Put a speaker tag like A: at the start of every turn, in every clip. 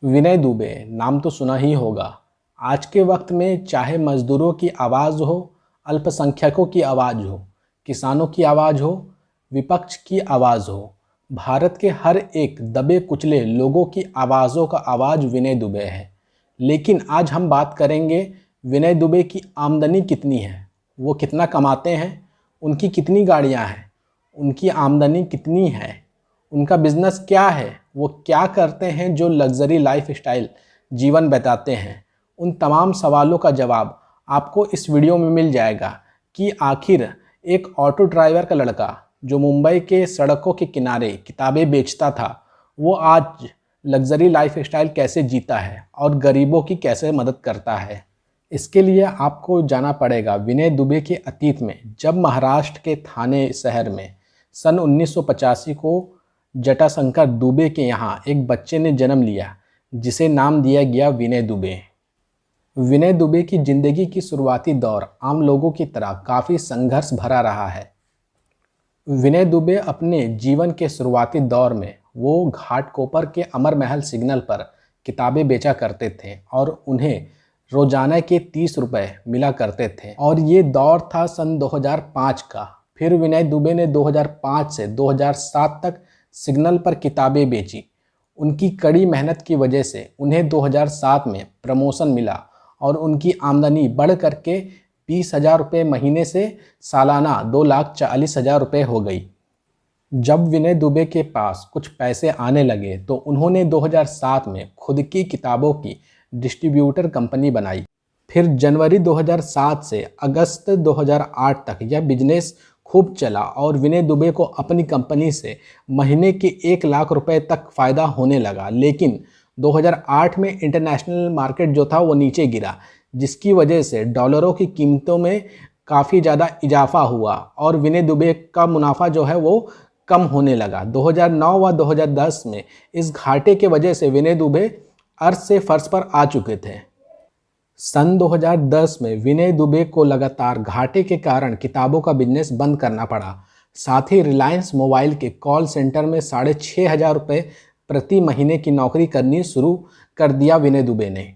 A: विनय दुबे नाम तो सुना ही होगा। आज के वक्त में चाहे मजदूरों की आवाज़ हो, अल्पसंख्यकों की आवाज़ हो, किसानों की आवाज़ हो, विपक्ष की आवाज़ हो, भारत के हर एक दबे कुचले लोगों की आवाज़ों का आवाज़ विनय दुबे है। लेकिन आज हम बात करेंगे विनय दुबे की आमदनी कितनी है, वो कितना कमाते हैं, उनकी कितनी गाड़ियां हैं, उनकी आमदनी कितनी है, उनका बिजनेस क्या है, वो क्या करते हैं जो लग्जरी लाइफ स्टाइल जीवन बिताते हैं। उन तमाम सवालों का जवाब आपको इस वीडियो में मिल जाएगा कि आखिर एक ऑटो ड्राइवर का लड़का जो मुंबई के सड़कों के किनारे किताबें बेचता था, वो आज लग्जरी लाइफ स्टाइल कैसे जीता है और गरीबों की कैसे मदद करता है। इसके लिए आपको जाना पड़ेगा विनय दुबे के अतीत में, जब महाराष्ट्र के थाने शहर में सन 1985 को जटाशंकर दुबे के यहाँ एक बच्चे ने जन्म लिया जिसे नाम दिया गया विनय दुबे। विनय दुबे की ज़िंदगी की शुरुआती दौर आम लोगों की तरह काफ़ी संघर्ष भरा रहा है। विनय दुबे अपने जीवन के शुरुआती दौर में वो घाटकोपर के अमर महल सिग्नल पर किताबें बेचा करते थे और उन्हें रोजाना के 30 रुपये मिला करते थे, और ये दौर था सन 2005 का। फिर विनय दुबे ने 2005 से 2007 तक सिग्नल पर किताबें बेची। उनकी कड़ी मेहनत की वजह से उन्हें 2007 में प्रमोशन मिला और उनकी आमदनी बढ़ करके 20,000 रुपये महीने से सालाना 2,40,000 रुपये हो गई। जब विनय दुबे के पास कुछ पैसे आने लगे तो उन्होंने 2007 में खुद की किताबों की डिस्ट्रीब्यूटर कंपनी बनाई। फिर जनवरी 2007 से अगस्त 2008 तक यह बिजनेस खूब चला और विनय दुबे को अपनी कंपनी से महीने के 1 लाख रुपए तक फ़ायदा होने लगा। लेकिन 2008 में इंटरनेशनल मार्केट जो था वो नीचे गिरा, जिसकी वजह से डॉलरों की कीमतों में काफ़ी ज़्यादा इजाफा हुआ और विनय दुबे का मुनाफा जो है वो कम होने लगा। 2009 व 2010 में इस घाटे के वजह से विनय दुबे अर्श से फर्श पर आ चुके थे। सन 2010 में विनय दुबे को लगातार घाटे के कारण किताबों का बिजनेस बंद करना पड़ा। साथ ही रिलायंस मोबाइल के कॉल सेंटर में 6,500 रुपये प्रति महीने की नौकरी करनी शुरू कर दिया विनय दुबे ने।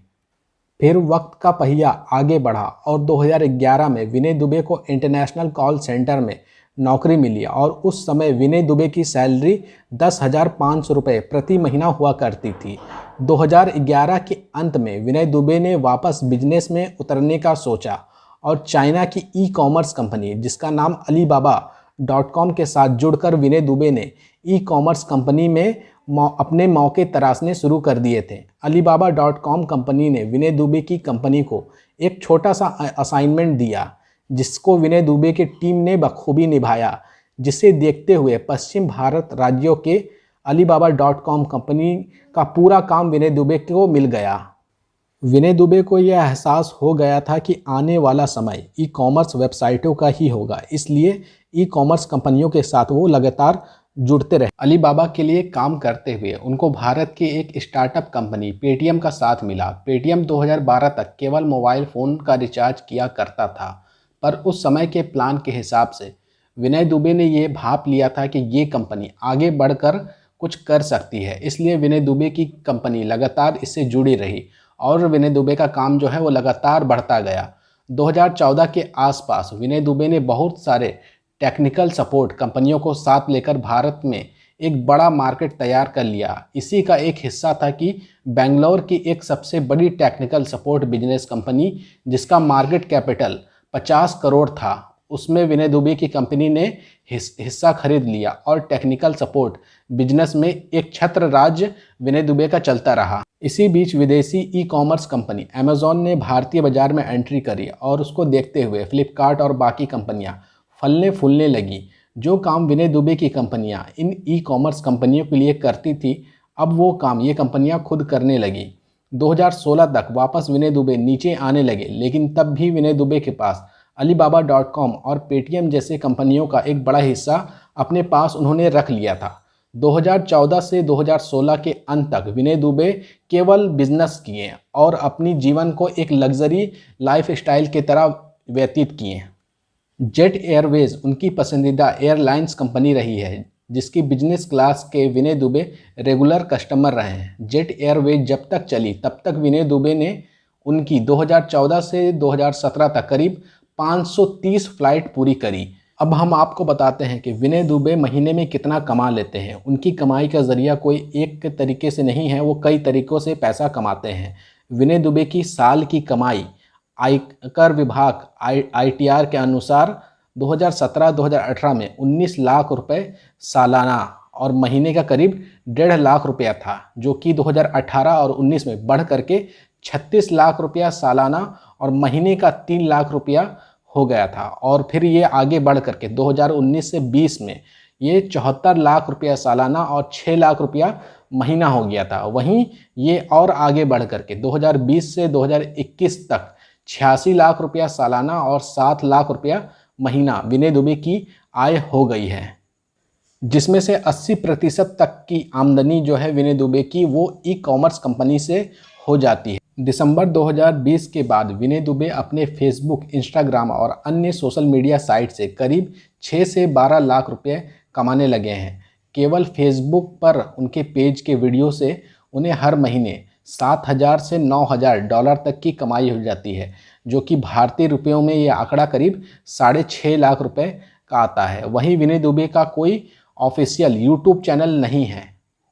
A: फिर वक्त का पहिया आगे बढ़ा और 2011 में विनय दुबे को इंटरनेशनल कॉल सेंटर में नौकरी मिली और उस समय विनय दुबे की सैलरी 10,500 रुपये प्रति महीना हुआ करती थी। 2011 के अंत में विनय दुबे ने वापस बिजनेस में उतरने का सोचा और चाइना की ई-कॉमर्स कंपनी जिसका नाम Alibaba.com के साथ जुड़कर विनय दुबे ने ई-कॉमर्स कंपनी में अपने मौके तराशने शुरू कर दिए थे। Alibaba.com कंपनी ने विनय दुबे की कंपनी को एक छोटा सा असाइनमेंट दिया जिसको विनय दुबे की टीम ने बखूबी निभाया, जिसे देखते हुए पश्चिम भारत राज्यों के Alibaba.com कंपनी का पूरा काम विनय दुबे को मिल गया। विनय दुबे को यह एहसास हो गया था कि आने वाला समय ई कॉमर्स वेबसाइटों का ही होगा, इसलिए ई कॉमर्स कंपनियों के साथ वो लगातार जुड़ते रहे। अलीबाबा के लिए काम करते हुए उनको भारत की एक स्टार्टअप कंपनी पेटीएम का साथ मिला। पेटीएम 2012 तक केवल मोबाइल फ़ोन का रिचार्ज किया करता था, पर उस समय के प्लान के हिसाब से विनय दुबे ने ये भाप लिया था कि ये कंपनी आगे बढ़कर कुछ कर सकती है, इसलिए विनय दुबे की कंपनी लगातार इससे जुड़ी रही और विनय दुबे का काम जो है वो लगातार बढ़ता गया। 2014 के आसपास विनय दुबे ने बहुत सारे टेक्निकल सपोर्ट कंपनियों को साथ लेकर भारत में एक बड़ा मार्केट तैयार कर लिया। इसी का एक हिस्सा था कि बेंगलोर की एक सबसे बड़ी टेक्निकल सपोर्ट बिजनेस कंपनी जिसका मार्केट कैपिटल 50 करोड़ था, उसमें विनय दुबे की कंपनी ने हिस्सा खरीद लिया और टेक्निकल सपोर्ट बिजनेस में एक छत्र राज्य विनय दुबे का चलता रहा। इसी बीच विदेशी ई कॉमर्स कंपनी अमेज़ॉन ने भारतीय बाजार में एंट्री करी और उसको देखते हुए फ्लिपकार्ट और बाकी कंपनियां फलने फूलने लगी। जो काम विनय दुबे की कंपनियां इन ई कॉमर्स कंपनियों के लिए करती थी, अब वो काम ये कंपनियां खुद करने लगी। 2016 तक वापस विनय दुबे नीचे आने लगे, लेकिन तब भी विनय दुबे के पास Alibaba.com और पेटीएम जैसे कंपनियों का एक बड़ा हिस्सा अपने पास उन्होंने रख लिया था। 2014 से 2016 के अंत तक विनय दुबे केवल बिजनेस किए और अपनी जीवन को एक लग्जरी लाइफ स्टाइल की तरह व्यतीत किए। जेट एयरवेज उनकी पसंदीदा एयरलाइंस कंपनी रही है जिसकी बिजनेस क्लास के विनय दुबे रेगुलर कस्टमर रहे हैं। जेट एयरवेज जब तक चली तब तक विनय दुबे ने उनकी 2014 से 2017 तक करीब 530 फ्लाइट पूरी करी। अब हम आपको बताते हैं कि विनय दुबे महीने में कितना कमा लेते हैं। उनकी कमाई का ज़रिया कोई एक तरीके से नहीं है, वो कई तरीक़ों से पैसा कमाते हैं। विनय दुबे की साल की कमाई आयकर विभाग ITR के अनुसार 2017-2018 में 19 लाख रुपए सालाना और महीने का करीब 1.5 लाख रुपया था, जो कि 2018 और 19 में बढ़ करके 36 लाख रुपया सालाना और महीने का 3 लाख रुपया हो गया था। और फिर ये आगे बढ़ करके 2019 से 20 में ये 74 लाख रुपया सालाना और 6 लाख रुपया महीना हो गया था। वहीं ये और आगे बढ़ करके 2020 से 2021 तक 86 लाख रुपया सालाना और 7 लाख रुपया महीना विनय दुबे की आय हो गई है, जिसमें से 80% तक की आमदनी जो है विनय दुबे की वो ई-कॉमर्स कंपनी से हो जाती है। दिसंबर 2020 के बाद विनय दुबे अपने फेसबुक, इंस्टाग्राम और अन्य सोशल मीडिया साइट से करीब 6 से 12 लाख रुपए कमाने लगे हैं। केवल फेसबुक पर उनके पेज के वीडियो से उन्हें हर महीने 7,000 से 9,000 डॉलर तक की कमाई हो जाती है, जो कि भारतीय रुपयों में ये आंकड़ा करीब 6.5 लाख रुपए का आता है। वहीं विनय दुबे का कोई ऑफिशियल यूट्यूब चैनल नहीं है।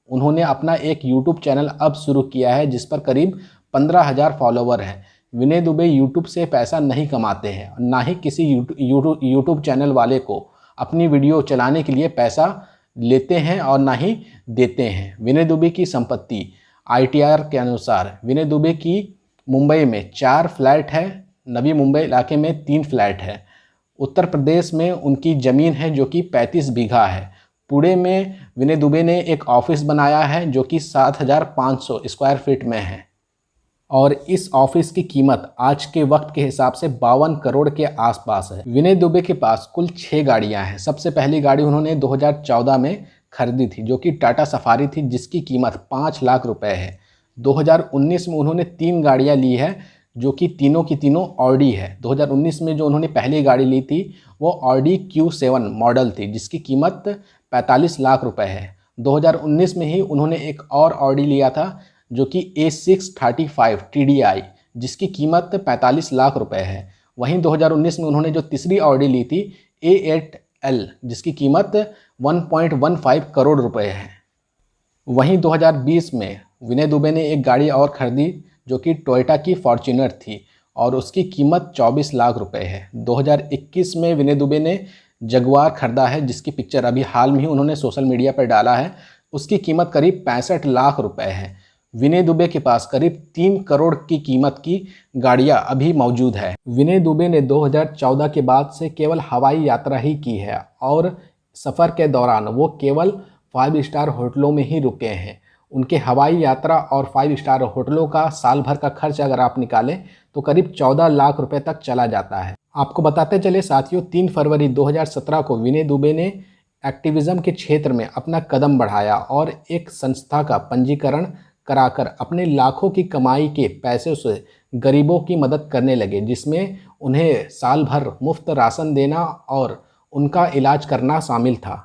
A: उन्होंने अपना एक यूट्यूब चैनल अब शुरू किया है, जिस पर करीब 15,000 फॉलोवर हैं। विनय दुबे यूट्यूब से पैसा नहीं कमाते हैं, ना ही किसी यूट्यूब चैनल वाले को अपनी वीडियो चलाने के लिए पैसा लेते हैं और ना ही देते हैं। विनय दुबे की संपत्ति ITR के अनुसार विनय दुबे की मुंबई में 4 फ्लैट है, नवी मुंबई इलाके में 3 फ्लैट है। उत्तर प्रदेश में उनकी ज़मीन है जो कि 35 बीघा है। पुणे में विनय दुबे ने एक ऑफिस बनाया है जो कि 7,500 स्क्वायर फीट में है और इस ऑफिस की कीमत आज के वक्त के हिसाब से 52 करोड़ के आसपास है। विनय दुबे के पास कुल 6 गाड़ियां हैं। सबसे पहली गाड़ी उन्होंने 2014 में खरीदी थी, जो कि टाटा सफारी थी, जिसकी कीमत 5 लाख रुपए है। 2019 में उन्होंने 3 गाड़ियां ली है, जो कि तीनों की तीनों ऑडी है। 2019 में जो उन्होंने पहली गाड़ी ली थी वो ऑडी Q7 मॉडल थी, जिसकी कीमत 45 लाख रुपए है। 2019 में ही उन्होंने एक और ऑडी लिया था जो कि A635 TDI, जिसकी कीमत 45 लाख रुपए है। वहीं 2019 में उन्होंने जो तीसरी ऑडी ली थी A8L, जिसकी कीमत 1.15 करोड़ रुपए है। वहीं 2020 में विनय दुबे ने एक गाड़ी और खरीदी जो कि टोयोटा की फॉर्च्यूनर थी और उसकी कीमत 24 लाख रुपए है। 2021 में विनय दुबे ने जगुआर खरीदा है, जिसकी पिक्चर अभी हाल में ही उन्होंने सोशल मीडिया पर डाला है। उसकी कीमत करीब 65 लाख रुपए है। विनय दुबे के पास करीब 3 करोड़ की कीमत की गाड़ियां अभी मौजूद है। विनय दुबे ने 2014 के बाद से केवल हवाई यात्रा ही की है और सफ़र के दौरान वो केवल 5 स्टार होटलों में ही रुके हैं। उनके हवाई यात्रा और 5 स्टार होटलों का साल भर का खर्च अगर आप निकालें तो करीब 14 लाख रुपए तक चला जाता है। आपको बताते चले साथियों, 3 फरवरी 2017 को विनय दुबे ने एक्टिविज्म के क्षेत्र में अपना कदम बढ़ाया और एक संस्था का पंजीकरण कराकर अपने लाखों की कमाई के पैसे से गरीबों की मदद करने लगे, जिसमें उन्हें साल भर मुफ्त राशन देना और उनका इलाज करना शामिल था।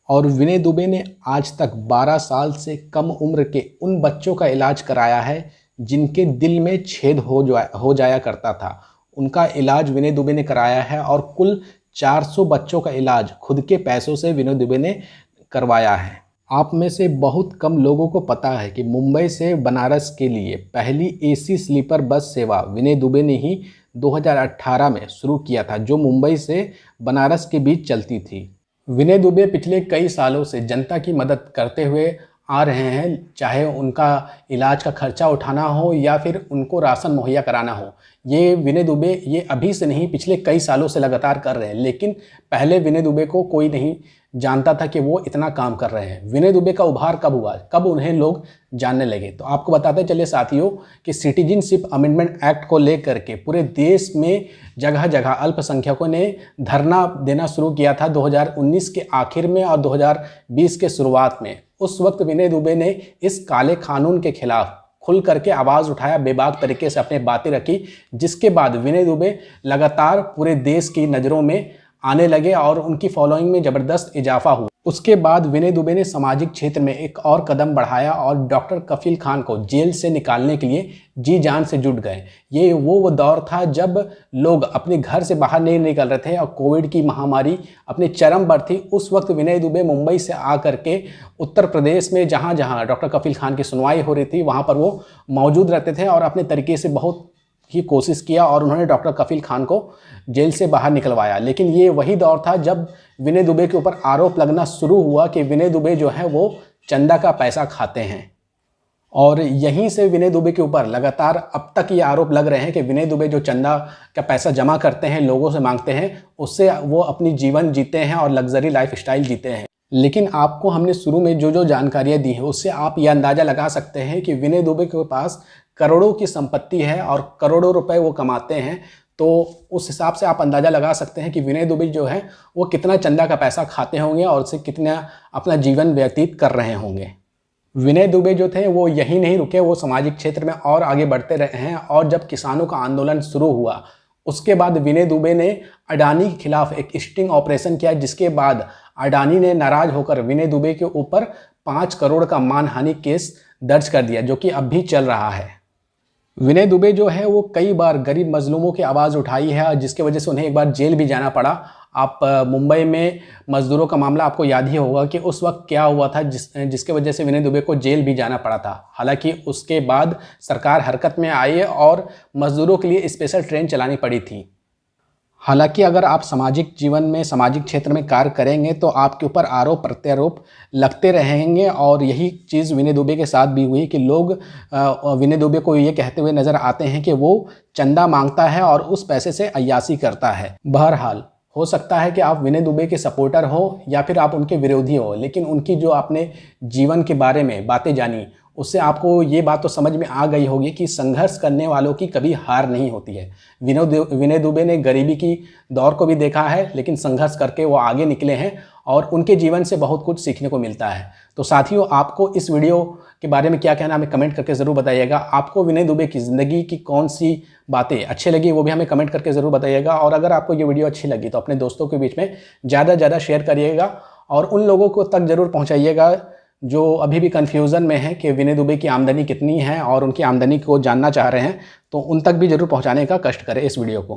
A: और विनय दुबे ने आज तक 12 साल से कम उम्र के उन बच्चों का इलाज कराया है जिनके दिल में छेद हो जाया करता था। उनका इलाज विनय दुबे ने कराया है और कुल 400 बच्चों का इलाज खुद के पैसों से विनय दुबे ने करवाया है। आप में से बहुत कम लोगों को पता है कि मुंबई से बनारस के लिए पहली AC स्लीपर बस सेवा विनय दुबे ने ही 2018 में शुरू किया था, जो मुंबई से बनारस के बीच चलती थी। विनय दुबे पिछले कई सालों से जनता की मदद करते हुए आ रहे हैं, चाहे उनका इलाज का खर्चा उठाना हो या फिर उनको राशन मुहैया कराना हो। ये विनय दुबे ये अभी से नहीं, पिछले कई सालों से लगातार कर रहे हैं। लेकिन पहले विनय दुबे को कोई नहीं जानता था कि वो इतना काम कर रहे हैं। विनय दुबे का उभार कब हुआ, कब उन्हें लोग जानने लगे? तो आपको बताते चले साथियों कि सिटीजनशिप अमेंडमेंट एक्ट को लेकर के पूरे देश में जगह जगह अल्पसंख्यकों ने धरना देना शुरू किया था 2019 के आखिर में और 2020 के शुरुआत में। उस वक्त विनय दुबे ने इस काले कानून के खिलाफ खुल करके आवाज़ उठाया, बेबाक तरीके से अपनी बातें रखी, जिसके बाद विनय दुबे लगातार पूरे देश की नज़रों में आने लगे और उनकी फॉलोइंग में ज़बरदस्त इजाफा हुआ। उसके बाद विनय दुबे ने सामाजिक क्षेत्र में एक और कदम बढ़ाया और डॉक्टर कफील खान को जेल से निकालने के लिए जी जान से जुट गए। ये वो दौर था जब लोग अपने घर से बाहर नहीं निकल रहे थे और कोविड की महामारी अपने चरम पर थी। उस वक्त विनय दुबे मुंबई से आकर के उत्तर प्रदेश में जहाँ जहाँ डॉक्टर कफील खान की सुनवाई हो रही थी वहाँ पर वो मौजूद रहते थे और अपने तरीके से बहुत ही कोशिश किया और उन्होंने डॉक्टर कफील खान को जेल से बाहर निकलवाया। लेकिन ये वही दौर था जब विनय दुबे के ऊपर आरोप लगना शुरू हुआ कि विनय दुबे जो है वो चंदा का पैसा खाते हैं, और यहीं से विनय दुबे के ऊपर लगातार अब तक ये आरोप लग रहे हैं कि विनय दुबे जो चंदा का पैसा जमा करते हैं, लोगों से मांगते हैं, उससे वो अपनी जीवन जीते हैं और लग्जरी लाइफ स्टाइल जीते हैं। लेकिन आपको हमने शुरू में जो जानकारियाँ दी हैं उससे आप ये अंदाज़ा लगा सकते हैं कि विनय दुबे के पास करोड़ों की संपत्ति है और करोड़ों रुपए वो कमाते हैं। तो उस हिसाब से आप अंदाज़ा लगा सकते हैं कि विनय दुबे जो है वो कितना चंदा का पैसा खाते होंगे और उससे कितना अपना जीवन व्यतीत कर रहे होंगे। विनय दुबे जो थे वो यहीं नहीं रुके, वो सामाजिक क्षेत्र में और आगे बढ़ते रहे हैं। और जब किसानों का आंदोलन शुरू हुआ उसके बाद विनय दुबे ने अडानी के खिलाफ एक स्टिंग ऑपरेशन किया, जिसके बाद अडानी ने नाराज होकर विनय दुबे के ऊपर 5 करोड़ का मानहानि केस दर्ज कर दिया, जो कि अब भी चल रहा है। विनय दुबे जो है वो कई बार गरीब मजलूमों की आवाज़ उठाई है, जिसके वजह से उन्हें एक बार जेल भी जाना पड़ा। आप मुंबई में मजदूरों का मामला आपको याद ही होगा कि उस वक्त क्या हुआ था, जिसके वजह से विनय दुबे को जेल भी जाना पड़ा था। हालांकि उसके बाद सरकार हरकत में आई और मजदूरों के लिए स्पेशल ट्रेन चलानी पड़ी थी। हालांकि अगर आप सामाजिक जीवन में, सामाजिक क्षेत्र में कार्य करेंगे तो आपके ऊपर आरोप प्रत्यारोप लगते रहेंगे, और यही चीज़ विनय दुबे के साथ भी हुई कि लोग विनय दुबे को ये कहते हुए नज़र आते हैं कि वो चंदा मांगता है और उस पैसे से अय्याशी करता है। बहरहाल हो सकता है कि आप विनय दुबे के सपोर्टर हो या फिर आप उनके विरोधी हो, लेकिन उनकी जो आपने जीवन के बारे में बातें जानी उससे आपको ये बात तो समझ में आ गई होगी कि संघर्ष करने वालों की कभी हार नहीं होती है। विनय दुबे ने गरीबी की दौर को भी देखा है, लेकिन संघर्ष करके वो आगे निकले हैं और उनके जीवन से बहुत कुछ सीखने को मिलता है। तो साथियों, आपको इस वीडियो के बारे में क्या कहना हमें कमेंट करके ज़रूर बताइएगा। आपको विनय दुबे की ज़िंदगी की कौन सी बातें अच्छी लगी वो भी हमें कमेंट करके ज़रूर बताइएगा। और अगर आपको ये वीडियो अच्छी लगी तो अपने दोस्तों के बीच में ज़्यादा से ज़्यादा शेयर करिएगा और उन लोगों को तक ज़रूर पहुँचाइएगा जो अभी भी कन्फ्यूज़न में है कि विनय दुबे की आमदनी कितनी है और उनकी आमदनी को जानना चाह रहे हैं। तो उन तक भी ज़रूर पहुँचाने का कष्ट करें इस वीडियो को।